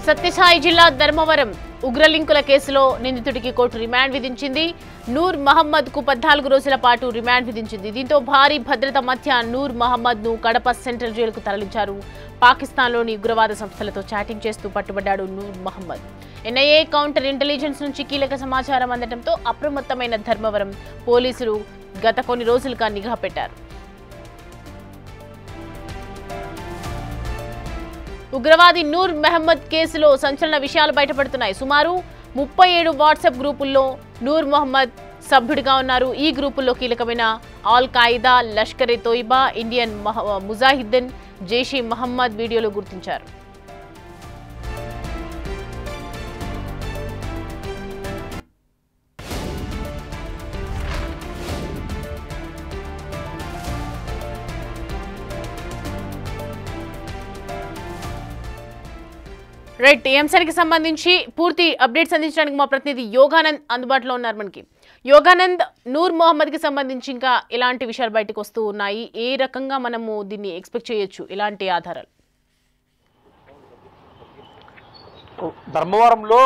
సత్యసాయి జిల్లా ధర్మవరం ఉగ్రలింకుల కేసులో నిందితుడికి court remand విధించింది. నూర్ మహమ్మద్ కు 14 రోజుల పాటు రిమాండ్ విధించింది. దీంతో భారీ భద్రత మధ్య నూర్ మహమ్మద్ ను కడప సెంట్రల్ జైలుకు తరలించారు. పాకిస్తాన్లోని ఉగ్రవాద సంస్థలతో చాటింగ్ చేస్తూ పట్టుబడ్డాడు Noor Mohammed. NIA counter intelligence నుంచి కీలక సమాచారం అందడంతో అప్రమత్తమైన ధర్మవరం పోలీసులు గత కొన్ని రోజులుగా నిఘా పెట్టారు. ఉగ్రవాది నూర్ మహమ్మద్ కేసులో సంచలన విషయాలు బయటపడుతున్నాయి. సుమారు 37 వాట్సాప్ గ్రూపుల్లో నూర్ మహమ్మద్ సభ్యుడిగా ఉన్నారు. ఈ గ్రూపుల్లో కీలకమైన ఆల్ ఖాయిదా, లష్కర్-ఏ తోయిబా, ఇండియన్ ముజాహిద్దీన్, జైష్-ఈ మహమ్మద్ వీడియోలు గుర్తించారు. రైట్, ఈ అంశానికి సంబంధించి పూర్తి అప్డేట్స్ అందించడానికి మా ప్రతినిధి యోగానంద్ అందుబాటులో ఉన్నారు. మనకి యోగానంద్, నూర్ మహమ్మద్ కి సంబంధించి ఇంకా ఎలాంటి విషయాలు బయటకు వస్తూ ఉన్నాయి? ఏ రకంగా మనము దీన్ని ఎక్స్పెక్ట్ చేయొచ్చు? ఎలాంటి ఆధారాలు? ధర్మవరంలో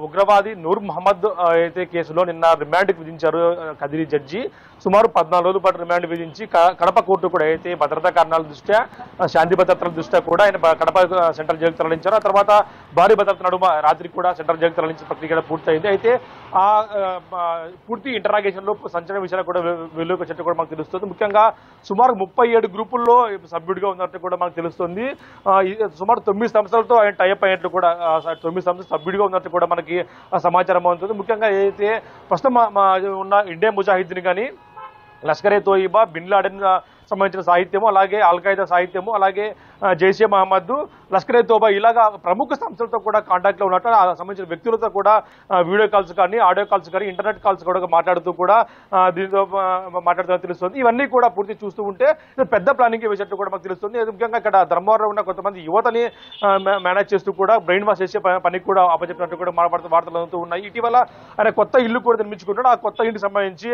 ఉగ్రవాది నూర్ మహమ్మద్ అయితే కేసులో నిన్న రిమాండ్ విధించారు కదిరి జడ్జి. సుమారు 14 రోజుల పాటు రిమాండ్ విధించి కడప కోర్టు కూడా అయితే భద్రతా కారణాల దృష్ట్యా, శాంతి భద్రతల దృష్ట్యా కూడా ఆయన కడప సెంట్రల్ జైలుకు తరలించారు. ఆ తర్వాత భారీ భద్రత నడుమ రాత్రి కూడా సెంట్రల్ జైలుకు తరలించిన ప్రక్రియ పూర్తయింది. అయితే ఆ పూర్తి ఇంటరాగేషన్ లో సంచలన విషయాలు కూడా వెలుగుకి వచ్చినట్టు కూడా మనకు తెలుస్తుంది. ముఖ్యంగా సుమారు 37 గ్రూపుల్లో సభ్యుడిగా ఉన్నట్టు కూడా మనకు తెలుస్తుంది. సుమారు 9 సంవత్సరాలతో ఆయన టైప్ అయినట్లు కూడా 9 సంవత్సరాలు సభ్యుడిగా ఉన్నట్టు కూడా మనకి సమాచారం అవుతుంది. ముఖ్యంగా ఏదైతే ప్రస్తుతం ఉన్న ఇండియన్ ముజాహిద్దీన్ కానీ, లష్కర్-ఏ తోయిబా, బిన్ లాడెన్ సంబంధించిన సాహిత్యము, అలాగే అల్ ఖైదా సాహిత్యము, అలాగే జైష్-ఏ మహమ్మద్, లష్కర్-ఏ తోయిబా ఇలాగా ప్రముఖ సంస్థలతో కూడా కాంటాక్ట్ లో ఉన్నట్టు, ఆ సంబంధించిన వ్యక్తులతో కూడా వీడియో కాల్స్ కానీ, ఆడియో కాల్స్ కానీ, ఇంటర్నెట్ కాల్స్ కూడా మాట్లాడుతూ కూడా దీంతో మాట్లాడుతూ తెలుస్తుంది. ఇవన్నీ కూడా పూర్తి చూస్తూ ఉంటే పెద్ద ప్లానింగ్ వేసినట్టు కూడా మాకు తెలుస్తుంది. ముఖ్యంగా ఇక్కడ ధర్మవరంలో ఉన్న కొంతమంది యువతని మేనేజ్ చేస్తూ కూడా బ్రెయిన్ వాష్ చేసే పనికి కూడా అప్పచెప్పినట్టు కూడా వార్తలు అవుతూ ఉన్నాయి. ఇటీవల ఆయన కొత్త ఇల్లు కూడా నిర్మించుకుంటాడు. ఆ కొత్త ఇంటికి సంబంధించి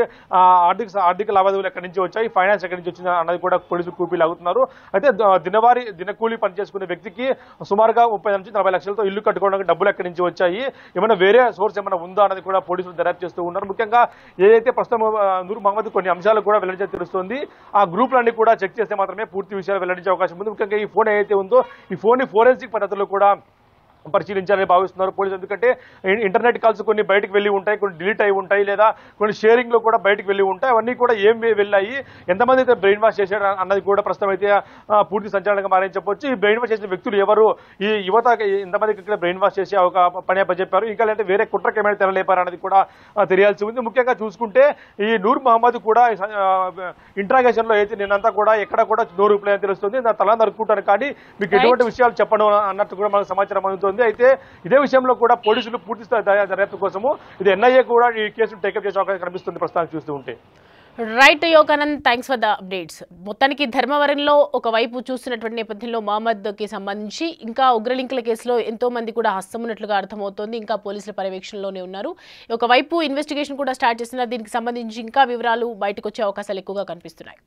ఆర్థిక లావాదేవీలు ఎక్కడి నుంచి వచ్చాయి, ఫైనాన్స్ ఎక్కడి నుంచి వచ్చింది అన్నది కూడా పోలీసులు కూపీలు అవుతున్నారు. అయితే దినకూలీ పనిచేసుకునే వ్యక్తికి సుమారుగా 30 నుంచి 40 లక్షలతో ఇల్లు కట్టుకోవడానికి డబ్బులు ఎక్కడి నుంచి వచ్చాయి, ఏమైనా వేరే సోర్స్ ఏమైనా ఉందా అన్నది కూడా పోలీసులు దర్యాప్తు చేస్తూ ఉన్నారు. ముఖ్యంగా ఏదైతే ప్రస్తుతం నూర్ మహమ్మద్ కొన్ని అంశాలు కూడా వెల్లడించే తెలుస్తుంది. ఆ గ్రూపులన్నీ కూడా చెక్ చేస్తే మాత్రమే పూర్తి విషయాలు వెల్లడించే అవకాశం ఉంది. ముఖ్యంగా ఈ ఫోన్ ఏదైతే ఉందో ఈ ఫోన్ ఫోరెన్సిక్ పద్ధతుల్లో కూడా పరిశీలించాలని భావిస్తున్నారు పోలీసులు. ఎందుకంటే ఇంటర్నెట్ కాల్స్ కొన్ని బయటకు వెళ్ళి ఉంటాయి, కొన్ని డిలీట్ అయి ఉంటాయి, లేదా కొన్ని షేరింగ్ లో కూడా బయటకు వెళ్ళి ఉంటాయి. అవన్నీ కూడా ఏం వెళ్ళాయి, ఎంతమంది అయితే బ్రెయిన్ వాష్ చేశారు అన్నది కూడా ప్రస్తుతం అయితే పూర్తి సంచలనంగా మారని చెప్పొచ్చు. ఈ బ్రెయిన్ వాష్ చేసిన వ్యక్తులు ఎవరు, ఈ యువత ఎంతమందికి ఇక్కడ బ్రెయిన్ వాష్ చేసి ఒక పని అప్పచెప్పారు, ఇంకా లేదంటే వేరే కుట్రకి ఏమైనా తెరలేపారు అన్నది కూడా తెలియాల్సి ఉంది. ముఖ్యంగా చూసుకుంటే ఈ నూర్ మహమ్మద్ కూడా ఇంట్రాగేషన్ లో అయితే నిన్నంతా కూడా ఎక్కడ కూడా నోరు రిప్లై తెలుస్తుంది, నా తల నరుక్కుంటాను కానీ మీకు ఎటువంటి విషయాలు చెప్పను అన్నట్టు కూడా మనకు సమాచారం అందుతుంది. అయితే ఇదే విషయంలో కూడా పోలీసులు పూర్తి స్థాయి దర్యాప్తు కోసము ఇది ఎన్ఐఏ కూడా ఈ కేసును టేకప్ చేసే అవకాశం కనిపిస్తుంది ప్రస్తుతానికి చూస్తూ ఉంటే. Right Yoganand, thanks for the updates. మొత్తానికి ధర్మవరంలో ఒకవైపు చూస్తున్నటువంటి నేపథ్యంలో మహమ్మద్ కి సంబంధించి ఇంకా ఉగ్రలింకుల కేసులో ఎంతో మంది కూడా హస్తం ఉన్నట్లుగా అర్థమవుతోంది. ఇంకా పోలీసుల పర్యవేక్షణలోనే ఉన్నారు. ఒకవైపు ఇన్వెస్టిగేషన్ కూడా స్టార్ట్ చేస్తున్నారు. దీనికి సంబంధించి ఇంకా వివరాలు బయటకు వచ్చే అవకాశాలు ఎక్కువగా కనిపిస్తున్నాయి.